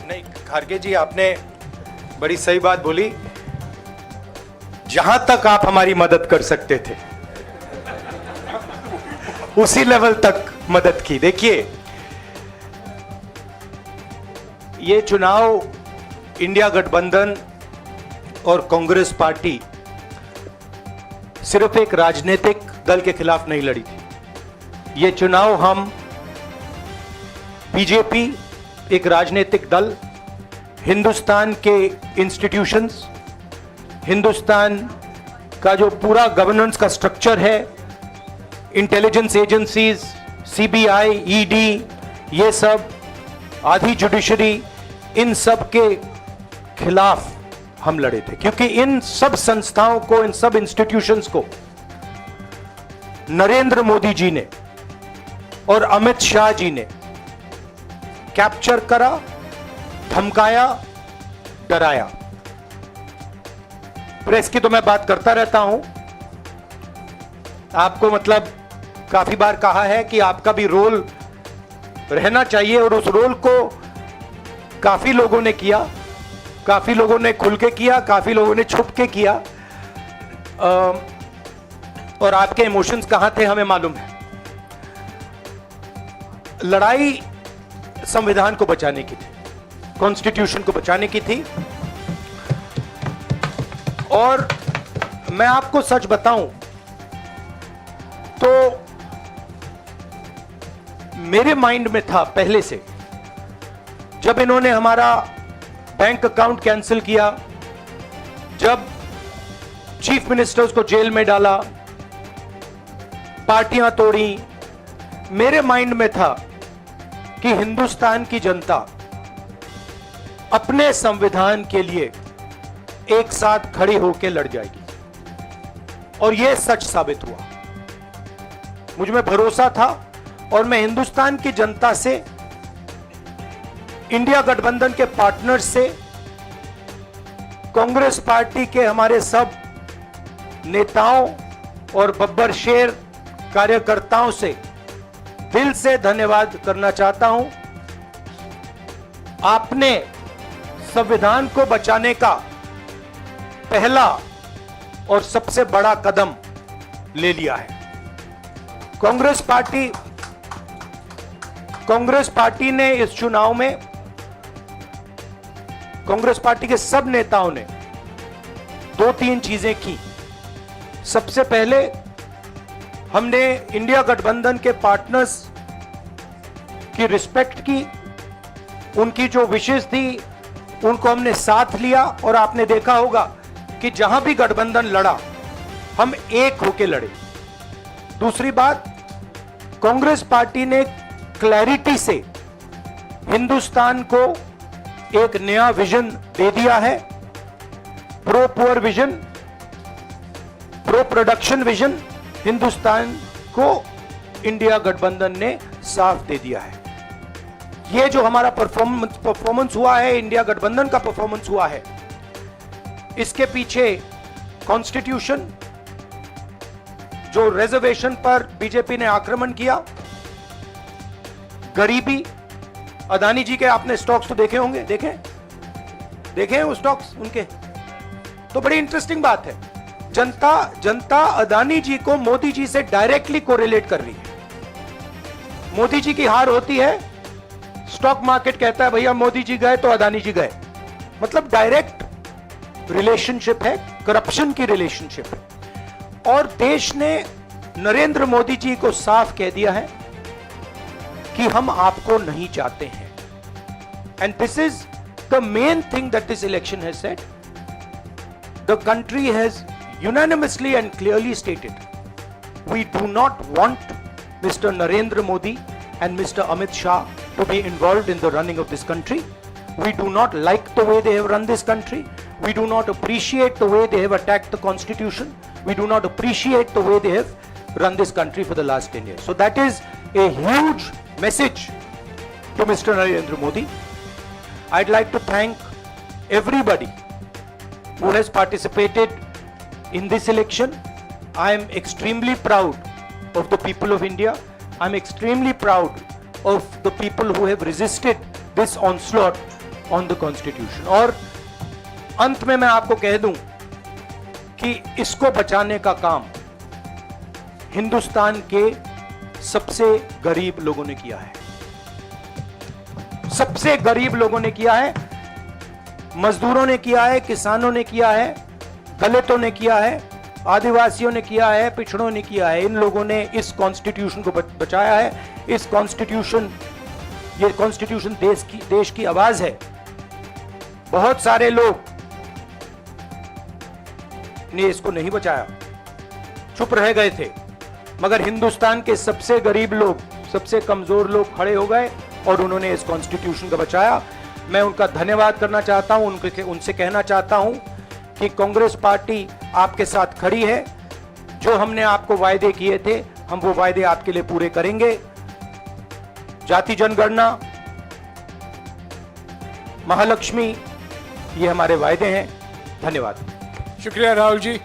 नहीं, खारगे जी आपने बड़ी सही बात बोली। जहां तक आप हमारी मदद कर सकते थे उसी लेवल तक मदद की। देखिए, ये चुनाव इंडिया गठबंधन और कांग्रेस पार्टी सिर्फ एक राजनीतिक दल के खिलाफ नहीं लड़ी थी। ये चुनाव हम बीजेपी, एक राजनीतिक दल, हिंदुस्तान के इंस्टीट्यूशंस, हिंदुस्तान का जो पूरा गवर्नेंस का स्ट्रक्चर है, इंटेलिजेंस एजेंसीज, सीबीआई, ईडी, ये सब, आधी जुडिशरी, इन सब के खिलाफ हम लड़े थे। क्योंकि इन सब संस्थाओं को, इन सब इंस्टीट्यूशंस को नरेंद्र मोदी जी ने और अमित शाह जी ने कैप्चर करा, धमकाया, डराया। प्रेस की तो मैं बात करता रहता हूं, आपको मतलब काफी बार कहा है कि आपका भी रोल रहना चाहिए, और उस रोल को काफी लोगों ने किया, काफी लोगों ने खुल के किया, काफी लोगों ने छुप के किया, और आपके इमोशंस कहां थे हमें मालूम है। लड़ाई संविधान को बचाने की थी, कॉन्स्टिट्यूशन को बचाने की थी। और मैं आपको सच बताऊं तो मेरे माइंड में था पहले से, जब इन्होंने हमारा बैंक अकाउंट कैंसिल किया, जब चीफ मिनिस्टर्स को जेल में डाला, पार्टियां तोड़ी, मेरे माइंड में था कि हिंदुस्तान की जनता अपने संविधान के लिए एक साथ खड़ी होकर लड़ जाएगी। और यह सच साबित हुआ। मुझ में भरोसा था, और मैं हिंदुस्तान की जनता से, इंडिया गठबंधन के पार्टनर्स से, कांग्रेस पार्टी के हमारे सब नेताओं और बब्बर शेर कार्यकर्ताओं से दिल से धन्यवाद करना चाहता हूं। आपने संविधान को बचाने का पहला और सबसे बड़ा कदम ले लिया है। कांग्रेस पार्टी ने इस चुनाव में, कांग्रेस पार्टी के सब नेताओं ने 2-3 चीजें की। सबसे पहले हमने इंडिया गठबंधन के पार्टनर्स की रिस्पेक्ट की, उनकी जो विशेष थी उनको हमने साथ लिया, और आपने देखा होगा कि जहां भी गठबंधन लड़ा हम एक होकर लड़े। दूसरी बात, कांग्रेस पार्टी ने क्लैरिटी से हिंदुस्तान को एक नया विजन दे दिया है, pro poor vision, pro production vision. Hindustan को इंडिया गठबंधन ने साफ दे दिया है। यह जो हमारा परफॉर्मेंस हुआ है, इंडिया गठबंधन का परफॉर्मेंस हुआ है, इसके पीछे कॉन्स्टिट्यूशन, जो रिजर्वेशन पर बीजेपी ने आक्रमण किया, गरीबी, अदानी जी के आपने स्टॉक्स तो देखे होंगे, देखे हैं वो स्टॉक्स उनके, तो बड़ी इंटरेस्टिंग बात है। जनता अदानी जी को मोदी जी से डायरेक्टली कोरिलेट कर रही है। मोदी जी की हार होती है, स्टॉक मार्केट कहता है भैया मोदी जी गए तो अदानी जी गए, मतलब डायरेक्ट रिलेशनशिप है, करप्शन की रिलेशनशिप है। और देश ने नरेंद्र मोदी जी को साफ कह दिया है कि हम आपको नहीं चाहते हैं। And this is the main thing that this election has said. The country has unanimously and clearly stated, we do not want Mr. Narendra Modi and Mr. Amit Shah to be involved in the running of this country. We do not like the way they have run this country. We do not appreciate the way they have attacked the constitution. We do not appreciate the way they have run this country for the last 10 years. So that is a huge message to Mr. Narendra Modi. I'd like to thank everybody who has participated in this election. I am extremely proud of the people of India. I'm extremely proud of the people who have resisted this onslaught on the constitution. और अंत में मैं आपको कह दूं कि इसको बचाने का काम हिंदुस्तान के सबसे गरीब लोगों ने किया है, सबसे गरीब लोगों ने किया है, मजदूरों ने किया है, किसानों ने किया है, दलितों ने किया है, आदिवासियों ने किया है, पिछड़ों ने किया है। इन लोगों ने इस कॉन्स्टिट्यूशन को बचाया है। इस कॉन्स्टिट्यूशन, ये कॉन्स्टिट्यूशन देश की आवाज है। बहुत सारे लोग ने इसको नहीं बचाया, चुप रह गए थे, मगर हिंदुस्तान के सबसे गरीब लोग, सबसे कमजोर लोग खड़े हो गए और उन्होंने इस कॉन्स्टिट्यूशन को बचाया। मैं उनका धन्यवाद करना चाहता हूं, उनसे कहना चाहता हूं कि कांग्रेस पार्टी आपके साथ खड़ी है। जो हमने आपको वायदे किए थे, हम वो वायदे आपके लिए पूरे करेंगे। जाति जनगणना, महालक्ष्मी, ये हमारे वायदे हैं। धन्यवाद। शुक्रिया राहुल जी।